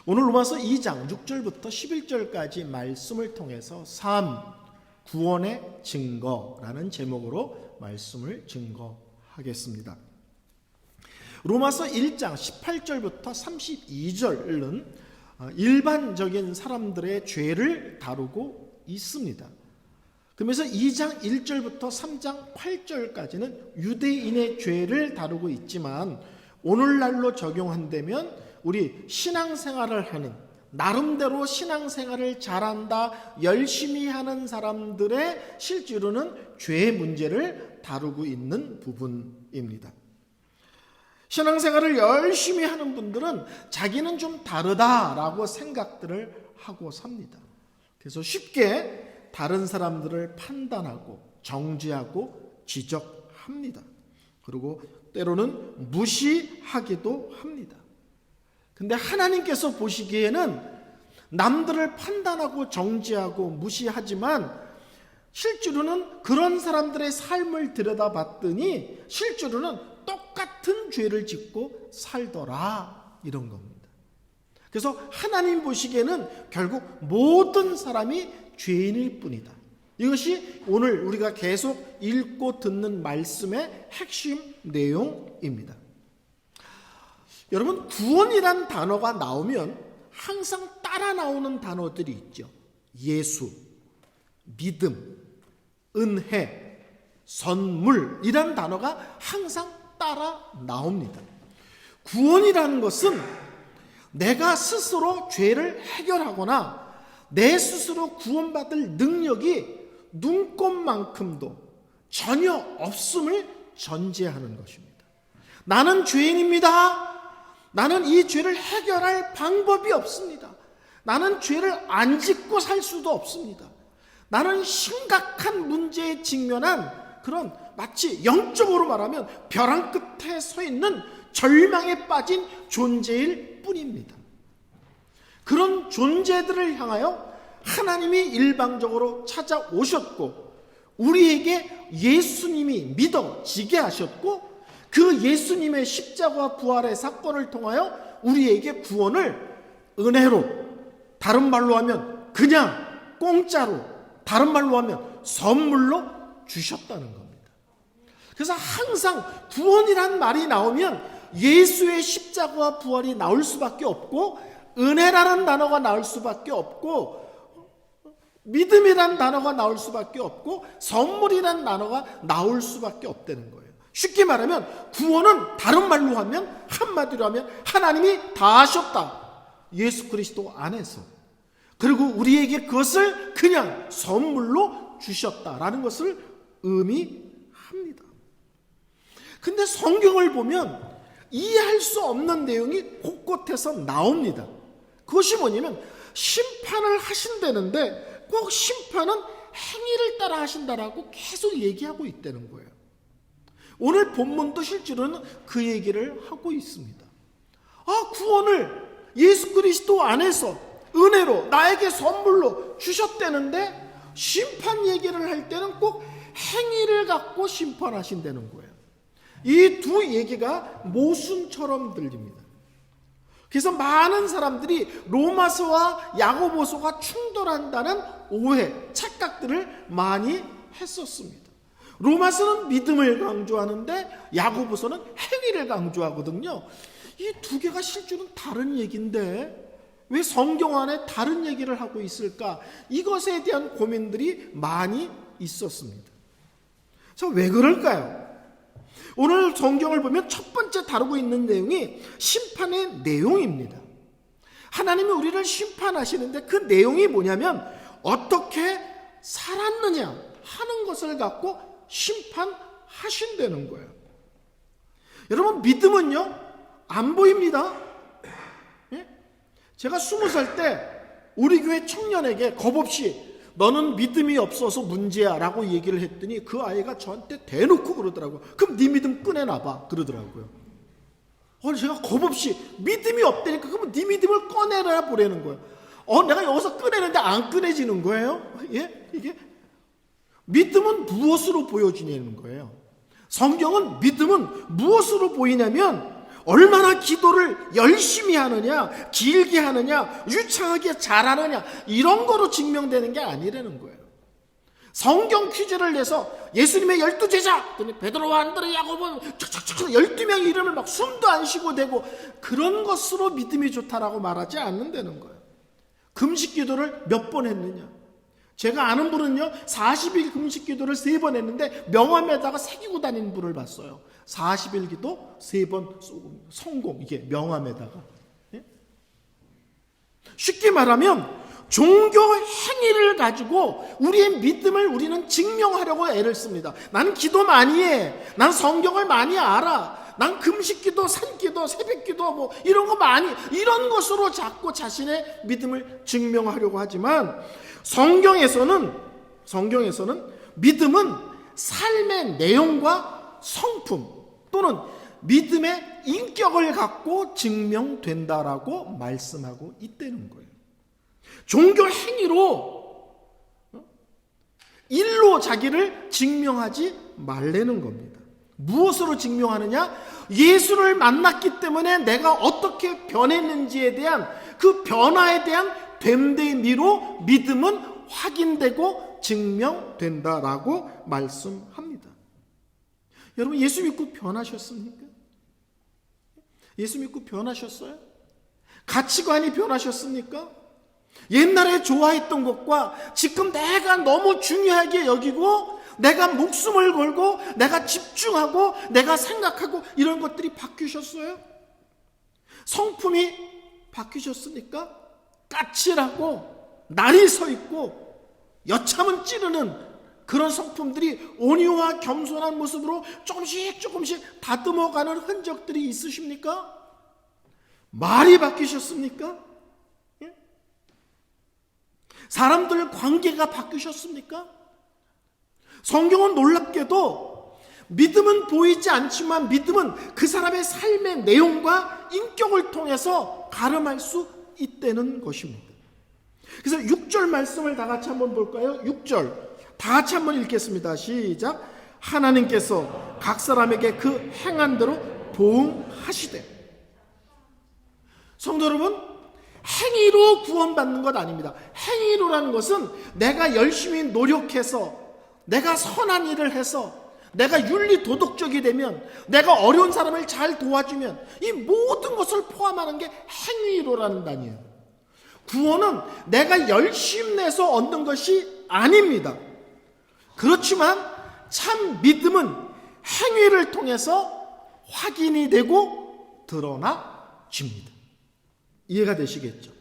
오늘 로마서 2장 6절부터 11절까지 말씀을 통해서 삶, 구원의 증거라는 제목으로 말씀을 증거하겠습니다. 로마서 1장 18절부터 32절은 일반적인 사람들의 죄를 다루고 있습니다. 그러면서 2장 1절부터 3장 8절까지는 유대인의 죄를 다루고 있지만 오늘날로 적용한다면 우리 신앙생활을 하는, 나름대로 신앙생활을 잘한다, 열심히 하는 사람들의 실제로는 죄의 문제를 다루고 있는 부분입니다. 신앙생활을 열심히 하는 분들은 자기는 좀 다르다라고 생각들을 하고 삽니다. 그래서 쉽게 다른 사람들을 판단하고 정죄하고 지적합니다. 그리고 때로는 무시하기도 합니다. 근데 하나님께서 보시기에는 남들을 판단하고 정죄하고 무시하지만 실제로는 그런 사람들의 삶을 들여다봤더니 실제로는 똑같은 죄를 짓고 살더라, 이런 겁니다. 그래서 하나님 보시기에는 결국 모든 사람이 죄인일 뿐이다. 이것이 오늘 우리가 계속 읽고 듣는 말씀의 핵심 내용입니다. 여러분, 구원이란 단어가 나오면 항상 따라 나오는 단어들이 있죠. 예수, 믿음, 은혜, 선물, 이란 단어가 항상 따라 나옵니다. 구원이라는 것은 내가 스스로 죄를 해결하거나 내 스스로 구원받을 능력이 눈꼽만큼도 전혀 없음을 전제하는 것입니다. 나는 죄인입니다. 나는 이 죄를 해결할 방법이 없습니다. 나는 죄를 안 짓고 살 수도 없습니다. 나는 심각한 문제에 직면한 그런, 마치 영적으로 말하면 벼랑 끝에 서 있는 절망에 빠진 존재일 뿐입니다. 그런 존재들을 향하여 하나님이 일방적으로 찾아오셨고 우리에게 예수님이 믿어지게 하셨고 그 예수님의 십자가 부활의 사건을 통하여 우리에게 구원을 은혜로, 다른 말로 하면 그냥 공짜로, 다른 말로 하면 선물로 주셨다는 겁니다. 그래서 항상 구원이란 말이 나오면 예수의 십자가와 부활이 나올 수밖에 없고 은혜라는 단어가 나올 수밖에 없고 믿음이라는 단어가 나올 수밖에 없고 선물이라는 단어가 나올 수밖에 없다는 거예요. 쉽게 말하면 구원은 다른 말로 하면, 한마디로 하면 하나님이 다 하셨다, 예수 그리스도 안에서. 그리고 우리에게 그것을 그냥 선물로 주셨다라는 것을 의미합니다. 근데 성경을 보면 이해할 수 없는 내용이 곳곳에서 나옵니다. 그것이 뭐냐면 심판을 하신다는데 꼭 심판은 행위를 따라 하신다라고 계속 얘기하고 있다는 거예요. 오늘 본문도 실제로는 그 얘기를 하고 있습니다. 구원을 예수 그리스도 안에서 은혜로 나에게 선물로 주셨다는데 심판 얘기를 할 때는 꼭 행위를 갖고 심판하신다는 거예요. 이 두 얘기가 모순처럼 들립니다. 그래서 많은 사람들이 로마서와 야고보서가 충돌한다는 오해, 착각들을 많이 했었습니다. 로마서는 믿음을 강조하는데 야고보서는 행위를 강조하거든요. 이 두 개가 실제로는 다른 얘기인데 왜 성경 안에 다른 얘기를 하고 있을까? 이것에 대한 고민들이 많이 있었습니다. 자, 왜 그럴까요? 오늘 성경을 보면 첫 번째 다루고 있는 내용이 심판의 내용입니다. 하나님이 우리를 심판하시는데 그 내용이 뭐냐면 어떻게 살았느냐 하는 것을 갖고 심판하신다는 거예요. 여러분, 믿음은요 안 보입니다. 제가 20살 때 우리 교회 청년에게 겁없이 너는 믿음이 없어서 문제야 라고 얘기를 했더니 그 아이가 저한테 대놓고 그러더라고요. 그럼 네 믿음 꺼내놔봐 그러더라고요. 제가 겁없이 믿음이 없다니까 그러면 네 믿음을 꺼내라 보라는 거예요. 내가 여기서 꺼내는데 안 꺼내지는 거예요. 이게 믿음은 무엇으로 보여지냐는 거예요. 성경은 믿음은 무엇으로 보이냐면 얼마나 기도를 열심히 하느냐, 길게 하느냐, 유창하게 잘하느냐, 이런 거로 증명되는 게 아니라는 거예요. 성경 퀴즈를 내서 예수님의 12제자, 베드로와 안드레, 야고보, 12명의 이름을 막 숨도 안 쉬고 대고 그런 것으로 믿음이 좋다라고 말하지 않는다는 거예요. 금식 기도를 몇 번 했느냐. 제가 아는 분은요, 40일 금식 기도를 3번 했는데 명함에다가 새기고 다니는 분을 봤어요. 40일 기도 3번 성공, 이게 명함에다가. 쉽게 말하면 종교 행위를 가지고 우리의 믿음을 우리는 증명하려고 애를 씁니다. 나는 기도 많이 해. 난 성경을 많이 알아. 난 금식기도, 산기도, 새벽기도 뭐 이런 거 많이, 이런 것으로 자꾸 자신의 믿음을 증명하려고 하지만 성경에서는 믿음은 삶의 내용과 성품 또는 믿음의 인격을 갖고 증명된다라고 말씀하고 있다는 거예요. 종교 행위로, 일로 자기를 증명하지 말라는 겁니다. 무엇으로 증명하느냐? 예수를 만났기 때문에 내가 어떻게 변했는지에 대한 그 변화에 대한 됨됨이로 믿음은 확인되고 증명된다라고 말씀합니다. 여러분, 예수 믿고 변하셨습니까? 예수 믿고 변하셨어요? 가치관이 변하셨습니까? 옛날에 좋아했던 것과 지금 내가 너무 중요하게 여기고 내가 목숨을 걸고 내가 집중하고 내가 생각하고 이런 것들이 바뀌셨어요? 성품이 바뀌셨습니까? 까칠하고 날이 서 있고 여참은 찌르는 그런 성품들이 온유와 겸손한 모습으로 조금씩 다듬어가는 흔적들이 있으십니까? 말이 바뀌셨습니까? 사람들 관계가 바뀌셨습니까? 성경은 놀랍게도 믿음은 보이지 않지만 믿음은 그 사람의 삶의 내용과 인격을 통해서 가름할 수 있다는 것입니다. 그래서 6절 말씀을 다 같이 한번 볼까요? 6절 다 같이 한번 읽겠습니다. 시작. 하나님께서 각 사람에게 그 행한 대로 보응하시되. 성도 여러분, 행위로 구원받는 것 아닙니다. 행위로라는 것은 내가 열심히 노력해서 내가 선한 일을 해서 내가 윤리 도덕적이 되면 내가 어려운 사람을 잘 도와주면 이 모든 것을 포함하는 게 행위로라는 단위예요. 구원은 내가 열심 내서 얻는 것이 아닙니다. 그렇지만 참 믿음은 행위를 통해서 확인이 되고 드러나집니다. 이해가 되시겠죠?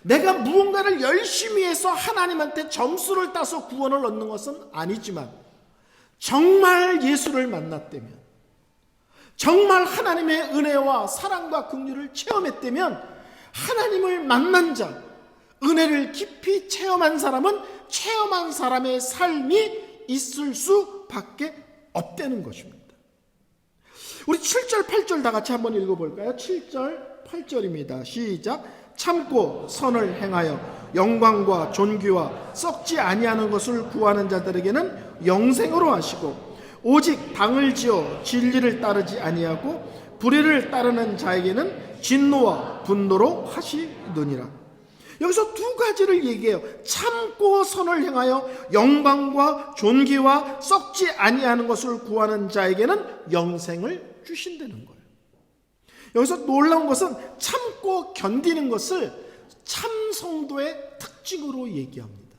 내가 무언가를 열심히 해서 하나님한테 점수를 따서 구원을 얻는 것은 아니지만 정말 예수를 만났다면, 정말 하나님의 은혜와 사랑과 긍휼을 체험했다면 하나님을 만난 자, 은혜를 깊이 체험한 사람은 체험한 사람의 삶이 있을 수밖에 없다는 것입니다. 우리 7절 8절 다 같이 한번 읽어볼까요? 7절 8절입니다. 시작. 참고 선을 행하여 영광과 존귀와 썩지 아니하는 것을 구하는 자들에게는 영생으로 하시고 오직 당을 지어 진리를 따르지 아니하고 불의를 따르는 자에게는 진노와 분노로 하시느니라. 여기서 두 가지를 얘기해요. 참고 선을 행하여 영광과 존귀와 썩지 아니하는 것을 구하는 자에게는 영생을 주신다는 거예요. 여기서 놀라운 것은 참고 견디는 것을 참성도의 특징으로 얘기합니다.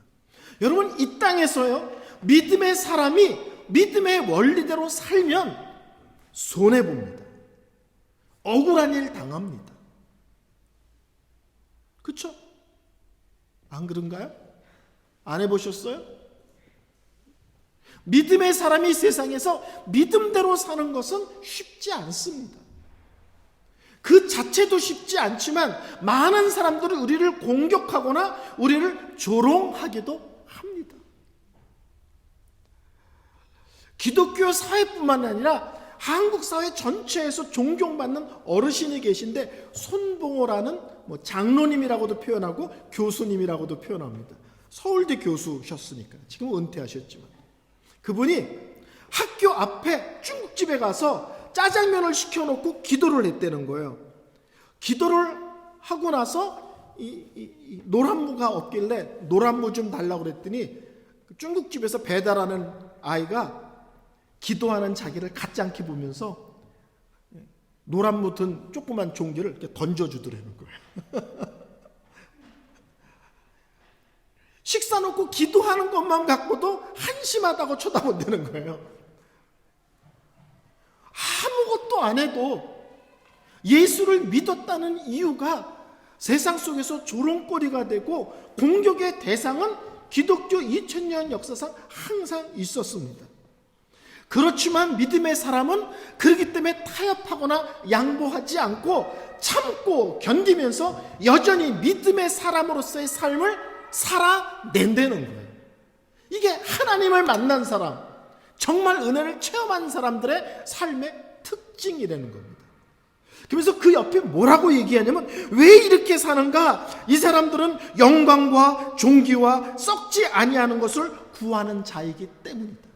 여러분, 이 땅에서요, 믿음의 사람이 믿음의 원리대로 살면 손해봅니다. 억울한 일 당합니다. 그렇죠? 안 그런가요? 안 해보셨어요? 믿음의 사람이 세상에서 믿음대로 사는 것은 쉽지 않습니다. 그 자체도 쉽지 않지만 많은 사람들이 우리를 공격하거나 우리를 조롱하기도 합니다. 기독교 사회뿐만 아니라 한국 사회 전체에서 존경받는 어르신이 계신데 손봉호라는 장로님이라고도 표현하고 교수님이라고도 표현합니다. 서울대 교수셨으니까 지금 은퇴하셨지만 그분이 학교 앞에 중국집에 가서 짜장면을 시켜놓고 기도를 했다는 거예요. 기도를 하고 나서 이 노란무가 없길래 노란무 좀 달라고 그랬더니 중국집에서 배달하는 아이가 기도하는 자기를 같지 않게 보면서 노란무 든 조그만 종지를 이렇게 던져주더라는 거예요. 식사 놓고 기도하는 것만 갖고도 한심하다고 쳐다본다는 거예요. 아무것도 안 해도 예수를 믿었다는 이유가 세상 속에서 조롱거리가 되고 공격의 대상은 기독교 2000년 역사상 항상 있었습니다. 그렇지만 믿음의 사람은 그렇기 때문에 타협하거나 양보하지 않고 참고 견디면서 여전히 믿음의 사람으로서의 삶을 살아낸다는 거예요. 이게 하나님을 만난 사람, 정말 은혜를 체험한 사람들의 삶의 특징이라는 겁니다. 그래서 그 옆에 뭐라고 얘기하냐면 왜 이렇게 사는가? 이 사람들은 영광과 존귀와 썩지 아니하는 것을 구하는 자이기 때문이다.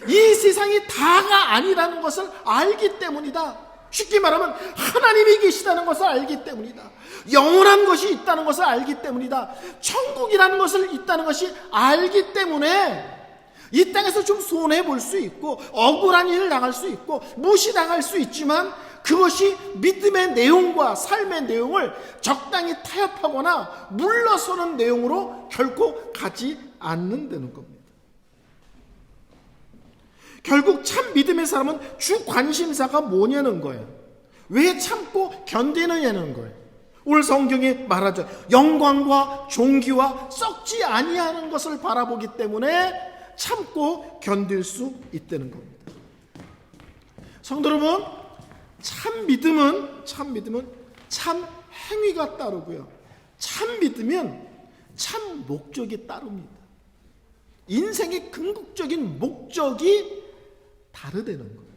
이 세상이 다가 아니라는 것을 알기 때문이다. 쉽게 말하면 하나님이 계시다는 것을 알기 때문이다. 영원한 것이 있다는 것을 알기 때문이다. 천국이라는 것을 있다는 것이 알기 때문에 이 땅에서 좀 손해볼 수 있고 억울한 일을 당할 수 있고 무시당할 수 있지만 그것이 믿음의 내용과 삶의 내용을 적당히 타협하거나 물러서는 내용으로 결코 가지 않는다는 겁니다. 결국 참 믿음의 사람은 주 관심사가 뭐냐는 거예요. 왜 참고 견디느냐는 거예요. 오늘 성경에 말하죠. 영광과 존귀와 썩지 아니하는 것을 바라보기 때문에 참고 견딜 수 있다는 겁니다. 성도 여러분, 참 믿음은 참 행위가 따르고요. 참 믿으면 참 목적이 따릅니다. 인생의 궁극적인 목적이 다르다는 거예요.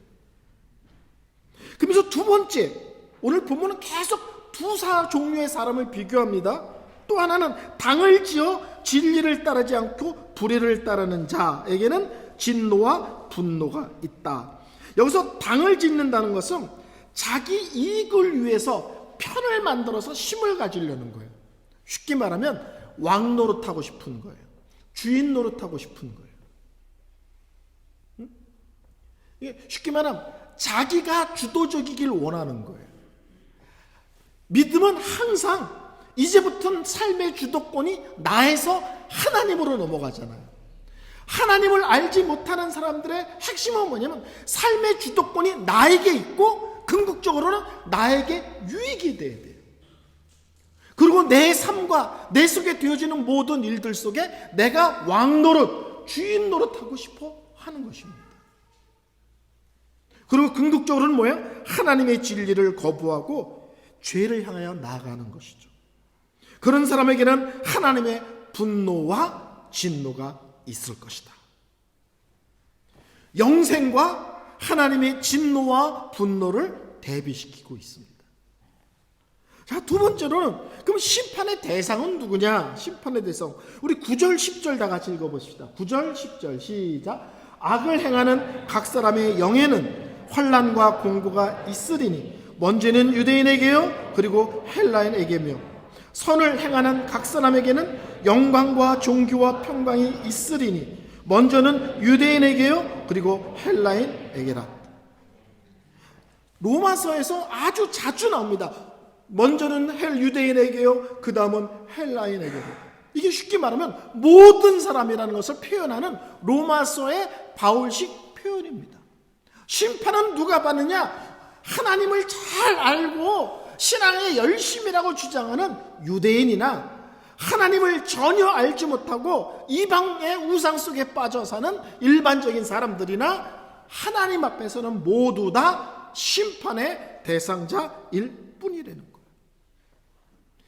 그러면서 두 번째, 오늘 본문은 계속 두 종류의 사람을 비교합니다. 또 하나는 당을 지어 진리를 따르지 않고 불의를 따르는 자에게는 진노와 분노가 있다. 여기서 당을 짓는다는 것은 자기 이익을 위해서 편을 만들어서 힘을 가지려는 거예요. 쉽게 말하면 왕 노릇하고 싶은 거예요. 주인 노릇하고 싶은 거예요. 쉽게 말하면 자기가 주도적이길 원하는 거예요. 믿음은 항상 이제부터는 삶의 주도권이 나에서 하나님으로 넘어가잖아요. 하나님을 알지 못하는 사람들의 핵심은 뭐냐면 삶의 주도권이 나에게 있고 궁극적으로는 나에게 유익이 돼야 돼요. 그리고 내 삶과 내 속에 되어지는 모든 일들 속에 내가 왕 노릇, 주인 노릇하고 싶어 하는 것입니다. 그리고 궁극적으로는 뭐예요? 하나님의 진리를 거부하고 죄를 향하여 나아가는 것이죠. 그런 사람에게는 하나님의 분노와 진노가 있을 것이다. 영생과 하나님의 진노와 분노를 대비시키고 있습니다. 자, 두 번째로는 그럼 심판의 대상은 누구냐? 심판의 대상. 우리 9절 10절 다 같이 읽어보십시다. 9절 10절 시작. 악을 행하는 각 사람의 영에는 환난과 공고가 있으리니 먼저는 유대인에게요 그리고 헬라인에게며 선을 행하는 각 사람에게는 영광과 존귀와 평강이 있으리니 먼저는 유대인에게요 그리고 헬라인에게라. 로마서에서 아주 자주 나옵니다. 먼저는 유대인에게요 그 다음은 헬라인에게요. 이게 쉽게 말하면 모든 사람이라는 것을 표현하는 로마서의 바울식 표현입니다. 심판은 누가 받느냐? 하나님을 잘 알고 신앙의 열심이라고 주장하는 유대인이나 하나님을 전혀 알지 못하고 이방의 우상 속에 빠져 사는 일반적인 사람들이나 하나님 앞에서는 모두 다 심판의 대상자일 뿐이라는 거예요.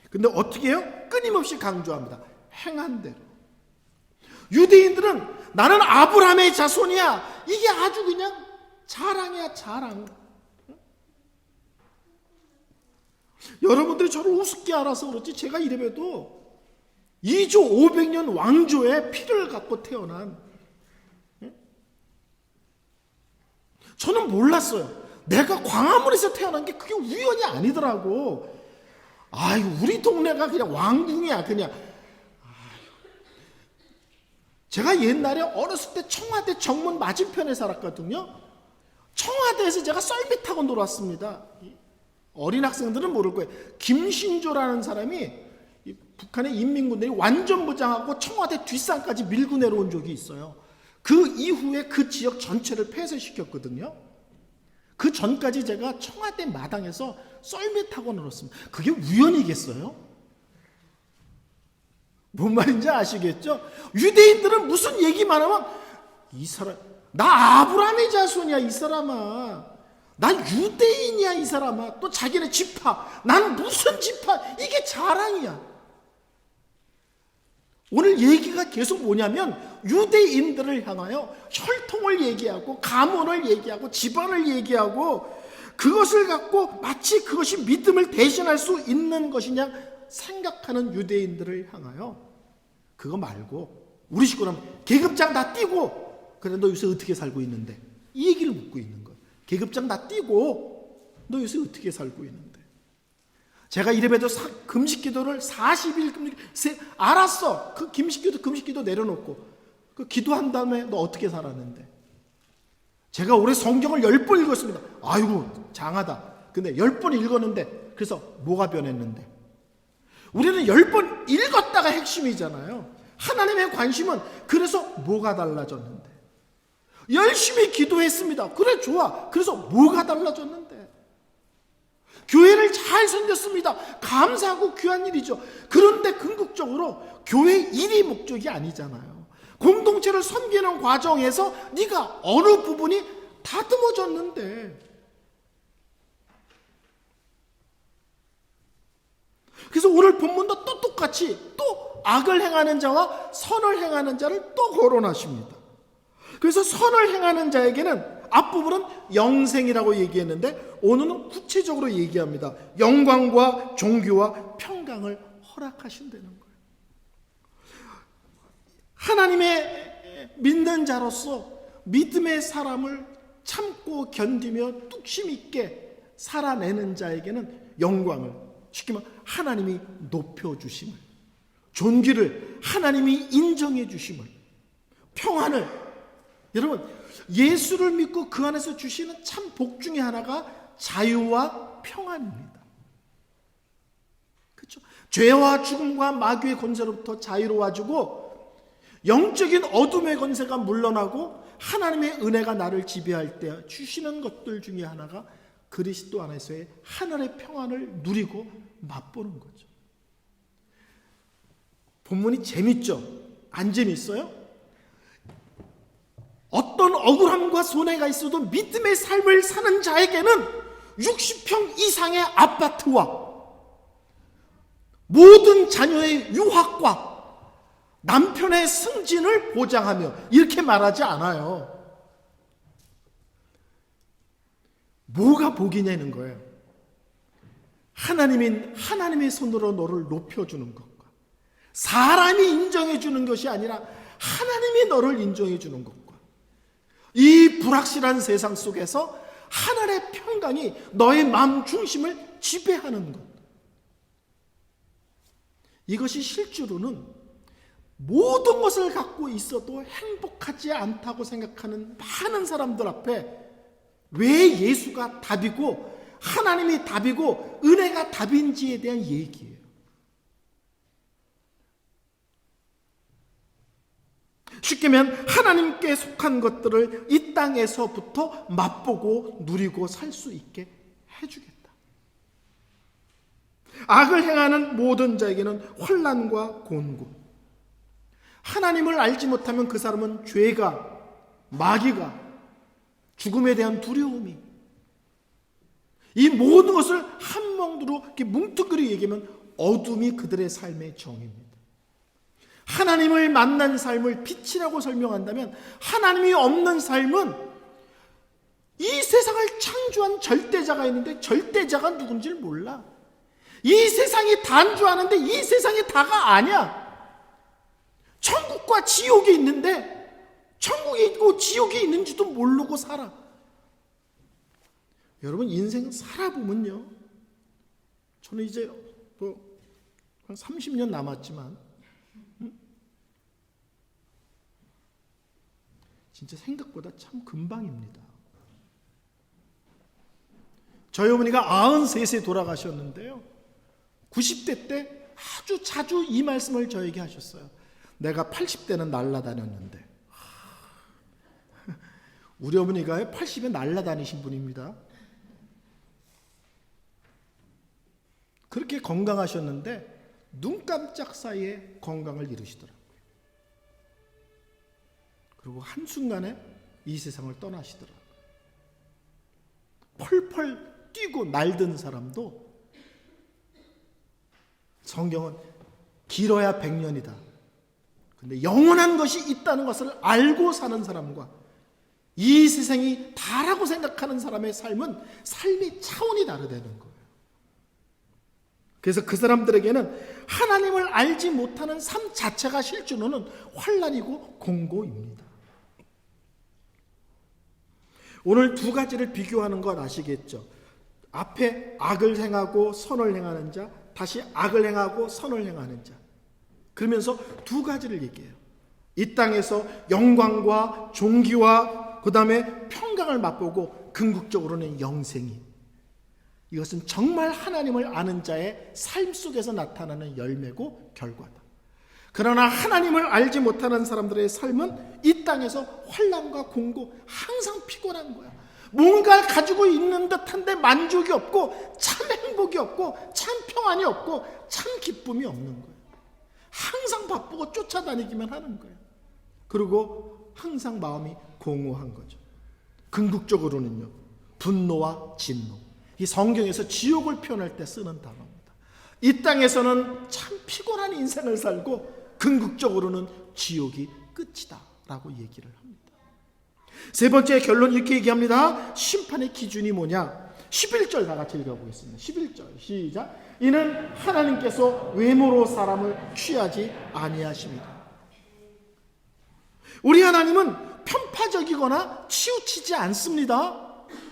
근데 어떻게 해요? 끊임없이 강조합니다. 행한 대로. 유대인들은 나는 아브라함의 자손이야. 이게 아주 그냥 자랑이야, 자랑. 여러분들이 저를 우습게 알아서 그렇지 제가 이래봬도 2조 500년 왕조의 피를 갖고 태어난, 저는 몰랐어요. 내가 광화문에서 태어난 게 그게 우연이 아니더라고. 아유, 우리 동네가 그냥 왕궁이야, 그냥. 제가 옛날에 어렸을 때 청와대 정문 맞은편에 살았거든요. 청와대에서 제가 썰매 타고 놀았습니다. 어린 학생들은 모를 거예요. 김신조라는 사람이 북한의 인민군들이 완전 무장하고 청와대 뒷산까지 밀고 내려온 적이 있어요. 그 이후에 그 지역 전체를 폐쇄시켰거든요. 그 전까지 제가 청와대 마당에서 썰매 타고 놀았습니다. 그게 우연이겠어요? 뭔 말인지 아시겠죠? 유대인들은 무슨 얘기만 하면 이 사람, 나 아브라함의 자손이야 이 사람아, 나 유대인이야 이 사람아, 또 자기네 지파, 난 무슨 지파, 이게 자랑이야. 오늘 얘기가 계속 뭐냐면 유대인들을 향하여 혈통을 얘기하고 가문을 얘기하고 집안을 얘기하고 그것을 갖고 마치 그것이 믿음을 대신할 수 있는 것이냐 생각하는 유대인들을 향하여, 그거 말고 우리 식구라면 계급장 다 띄고, 그래 너 요새 어떻게 살고 있는데, 이 얘기를 묻고 있는 거예요. 계급장 다 띄고 너 요새 어떻게 살고 있는데. 제가 이래봬도 금식기도를 40일 알았어. 그 금식기도 내려놓고 그 기도한 다음에 너 어떻게 살았는데. 제가 올해 성경을 10번 읽었습니다. 아이고 장하다. 근데 10번 읽었는데 그래서 뭐가 변했는데. 우리는 10번 읽었다가 핵심이잖아요. 하나님의 관심은 그래서 뭐가 달라졌는데. 열심히 기도했습니다. 그래 좋아. 그래서 뭐가 달라졌는데. 교회를 잘 섬겼습니다. 감사하고 귀한 일이죠. 그런데 궁극적으로 교회 일이 목적이 아니잖아요. 공동체를 섬기는 과정에서 네가 어느 부분이 다듬어졌는데. 그래서 오늘 본문도 또 똑같이 또 악을 행하는 자와 선을 행하는 자를 또 거론하십니다. 그래서 선을 행하는 자에게는 앞부분은 영생이라고 얘기했는데 오늘은 구체적으로 얘기합니다. 영광과 존귀와 평강을 허락하신다는 거예요. 하나님의 믿는 자로서 믿음의 사람을 참고 견디며 뚝심 있게 살아내는 자에게는 영광을, 쉽게 말하면 하나님이 높여주심을, 존귀를 하나님이 인정해 주심을, 평안을, 여러분 예수를 믿고 그 안에서 주시는 참 복 중에 하나가 자유와 평안입니다. 그렇죠? 죄와 죽음과 마귀의 권세로부터 자유로워지고 영적인 어둠의 권세가 물러나고 하나님의 은혜가 나를 지배할 때 주시는 것들 중에 하나가 그리스도 안에서의 하늘의 평안을 누리고 맛보는 거죠. 본문이 재밌죠? 안 재밌어요? 어떤 억울함과 손해가 있어도 믿음의 삶을 사는 자에게는 60평 이상의 아파트와 모든 자녀의 유학과 남편의 승진을 보장하며, 이렇게 말하지 않아요. 뭐가 복이냐는 거예요. 하나님의 손으로 너를 높여주는 것과 사람이 인정해주는 것이 아니라 하나님이 너를 인정해주는 것과 이 불확실한 세상 속에서 하늘의 평강이 너의 마음 중심을 지배하는 것. 이것이 실제로는 모든 것을 갖고 있어도 행복하지 않다고 생각하는 많은 사람들 앞에 왜 예수가 답이고 하나님이 답이고 은혜가 답인지에 대한 얘기예요. 쉽게 말하면 하나님께 속한 것들을 이 땅에서부터 맛보고 누리고 살 수 있게 해주겠다. 악을 행하는 모든 자에게는 환난과 곤고, 하나님을 알지 못하면 그 사람은 죄가, 마귀가, 죽음에 대한 두려움이, 이 모든 것을 한멍두로 이렇게 뭉뚱그려 얘기하면 어둠이 그들의 삶의 정입니다. 하나님을 만난 삶을 빛이라고 설명한다면 하나님이 없는 삶은 이 세상을 창조한 절대자가 있는데 절대자가 누군지를 몰라. 이 세상이 단주하는데 이 세상이 다가 아니야. 천국과 지옥이 있는데 천국이 있고 지옥이 있는지도 모르고 살아. 여러분 인생 살아보면요, 저는 이제 한 30년 남았지만 진짜 생각보다 참 금방입니다. 저희 어머니가 93세 돌아가셨는데요, 90대 때 아주 자주 이 말씀을 저에게 하셨어요. 내가 80대는 날아다녔는데. 우리 어머니가 80에 날아다니신 분입니다. 그렇게 건강하셨는데 눈 깜짝 사이에 건강을 잃으시더라고요. 그리고 한순간에 이 세상을 떠나시더라고요. 펄펄 뛰고 날든 사람도 성경은 길어야 100년이다. 근데 영원한 것이 있다는 것을 알고 사는 사람과 이 세상이 다라고 생각하는 사람의 삶은 삶의 차원이 다르다는 거예요. 그래서 그 사람들에게는 하나님을 알지 못하는 삶 자체가 실제로는 환난이고 공고입니다. 오늘 두 가지를 비교하는 것 아시겠죠? 앞에 악을 행하고 선을 행하는 자, 다시 악을 행하고 선을 행하는 자. 그러면서 두 가지를 얘기해요. 이 땅에서 영광과 존귀와 그 다음에 평강을 맛보고 궁극적으로는 영생이. 이것은 정말 하나님을 아는 자의 삶 속에서 나타나는 열매고 결과다. 그러나 하나님을 알지 못하는 사람들의 삶은 이 땅에서 환난과 공고, 항상 피곤한 거야. 뭔가를 가지고 있는 듯한데 만족이 없고, 참 행복이 없고, 참 평안이 없고, 참 기쁨이 없는 거야. 항상 바쁘고 쫓아다니기만 하는 거야. 그리고 항상 마음이 공허한 거죠. 궁극적으로는요, 분노와 진노. 이 성경에서 지옥을 표현할 때 쓰는 단어입니다. 이 땅에서는 참 피곤한 인생을 살고 궁극적으로는 지옥이 끝이다 라고 얘기를 합니다. 세 번째 결론 이렇게 얘기합니다. 심판의 기준이 뭐냐? 11절 다 같이 읽어보겠습니다. 11절 시작. 이는 하나님께서 외모로 사람을 취하지 아니하십니다. 우리 하나님은 편파적이거나 치우치지 않습니다.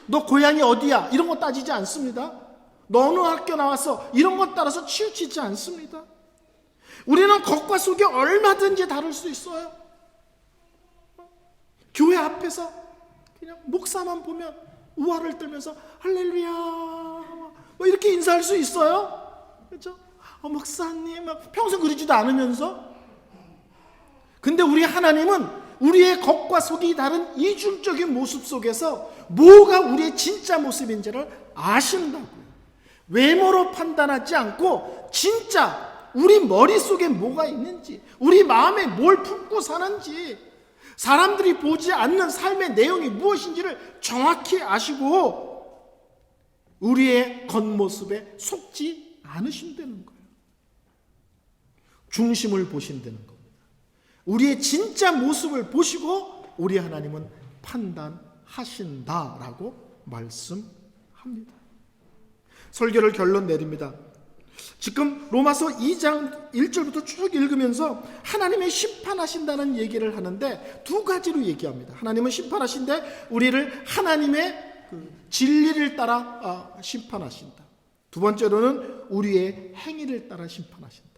너 고향이 어디야? 이런 거 따지지 않습니다. 너 어느 학교 나왔어? 이런 것 따라서 치우치지 않습니다. 우리는 겉과 속이 얼마든지 다를 수 있어요. 교회 앞에서 그냥 목사만 보면 우화를 떨면서 할렐루야 뭐 이렇게 인사할 수 있어요. 그렇죠? 목사님 평생 그러지도 않으면서. 근데 우리 하나님은 우리의 겉과 속이 다른 이중적인 모습 속에서 뭐가 우리의 진짜 모습인지를 아신다고요. 외모로 판단하지 않고 진짜 우리 머릿속에 뭐가 있는지, 우리 마음에 뭘 품고 사는지, 사람들이 보지 않는 삶의 내용이 무엇인지를 정확히 아시고 우리의 겉모습에 속지 않으신다는 거예요. 중심을 보신다는 겁니다. 우리의 진짜 모습을 보시고 우리 하나님은 판단하신다라고 말씀합니다. 설교를 결론 내립니다. 지금 로마서 2장 1절부터 쭉 읽으면서 하나님의 심판하신다는 얘기를 하는데 두 가지로 얘기합니다. 하나님은 심판하신데 우리를 하나님의 진리를 따라 심판하신다. 두 번째로는 우리의 행위를 따라 심판하신다.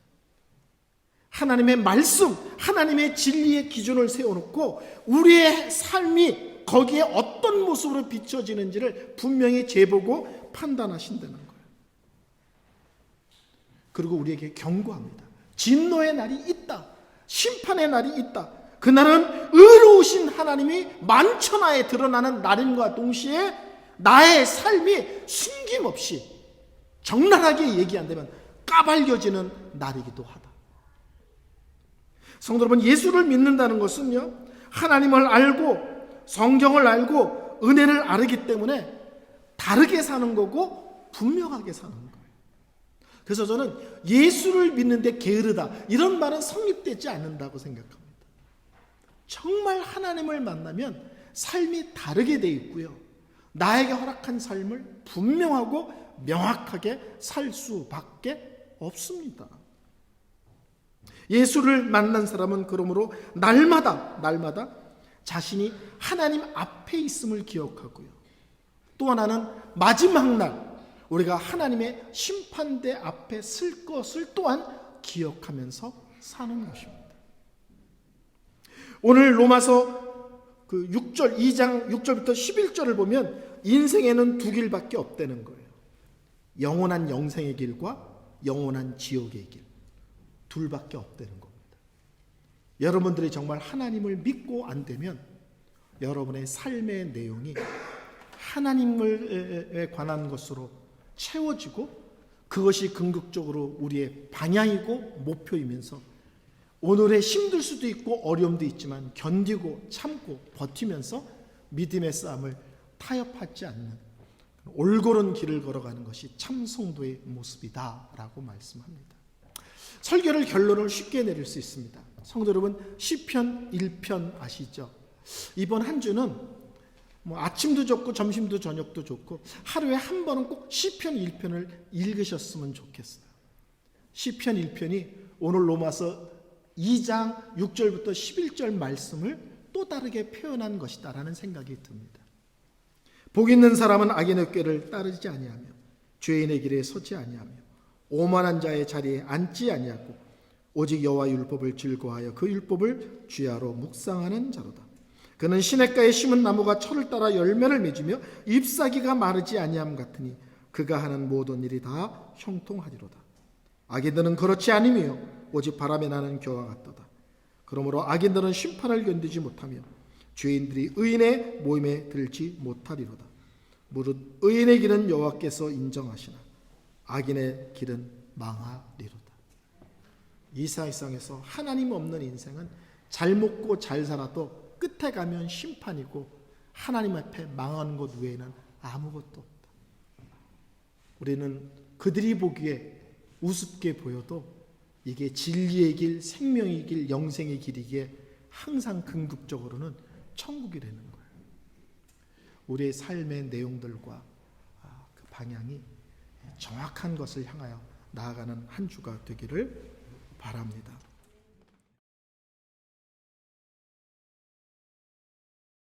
하나님의 말씀, 하나님의 진리의 기준을 세워놓고 우리의 삶이 거기에 어떤 모습으로 비춰지는지를 분명히 재보고 판단하신다는 거예요. 그리고 우리에게 경고합니다. 진노의 날이 있다. 심판의 날이 있다. 그날은 의로우신 하나님이 만천하에 드러나는 날임과 동시에 나의 삶이 숨김없이 적나라하게 얘기한다면 까발려지는 날이기도 하다. 성도 여러분, 예수를 믿는다는 것은요, 하나님을 알고 성경을 알고 은혜를 알기 때문에 다르게 사는 거고 분명하게 사는 거예요. 그래서 저는 예수를 믿는데 게으르다 이런 말은 성립되지 않는다고 생각합니다. 정말 하나님을 만나면 삶이 다르게 돼 있고요, 나에게 허락한 삶을 분명하고 명확하게 살 수밖에 없습니다. 예수를 만난 사람은 그러므로 날마다 자신이 하나님 앞에 있음을 기억하고요, 또 하나는 마지막 날 우리가 하나님의 심판대 앞에 설 것을 또한 기억하면서 사는 것입니다. 오늘 로마서 2장 6절부터 11절을 보면 인생에는 두 길밖에 없다는 거예요. 영원한 영생의 길과 영원한 지옥의 길, 둘밖에 없다는 겁니다. 여러분들이 정말 하나님을 믿고 안 되면 여러분의 삶의 내용이 하나님에 관한 것으로 채워지고 그것이 궁극적으로 우리의 방향이고 목표이면서 오늘의 힘들 수도 있고 어려움도 있지만 견디고 참고 버티면서 믿음의 싸움을 타협하지 않는 올바른 길을 걸어가는 것이 참 성도의 모습이다라고 말씀합니다. 설교를 결론을 쉽게 내릴 수 있습니다. 성도 여러분, 시편 1편 아시죠? 이번 한 주는 아침도 좋고 점심도 저녁도 좋고 하루에 한 번은 꼭 시편 1편을 읽으셨으면 좋겠어요. 시편 1편이 오늘 로마서 2장 6절부터 11절 말씀을 또 다르게 표현한 것이다라는 생각이 듭니다. 복 있는 사람은 악인의 꾀를 따르지 아니하며 죄인의 길에 서지 아니하며 오만한 자의 자리에 앉지 아니하고 오직 여호와 율법을 즐거워하여 그 율법을 주야로 묵상하는 자로다. 그는 시냇가에 심은 나무가 철을 따라 열매를 맺으며 잎사귀가 마르지 아니함 같으니 그가 하는 모든 일이 다 형통하리로다. 악인들은 그렇지 아니며 오직 바람에 나는 겨와 같도다. 그러므로 악인들은 심판을 견디지 못하며 죄인들이 의인의 모임에 들지 못하리로다. 무릇 의인의 길은 여호와께서 인정하시나 악인의 길은 망하리로다. 이 세상에서 하나님 없는 인생은 잘 먹고 잘 살아도 끝에 가면 심판이고 하나님 앞에 망하는 것 외에는 아무것도 없다. 우리는 그들이 보기에 우습게 보여도 이게 진리의 길, 생명의 길, 영생의 길이기에 항상 궁극적으로는 천국이 되는 거예요. 우리의 삶의 내용들과 그 방향이 정확한 것을 향하여 나아가는 한 주가 되기를 바랍니다.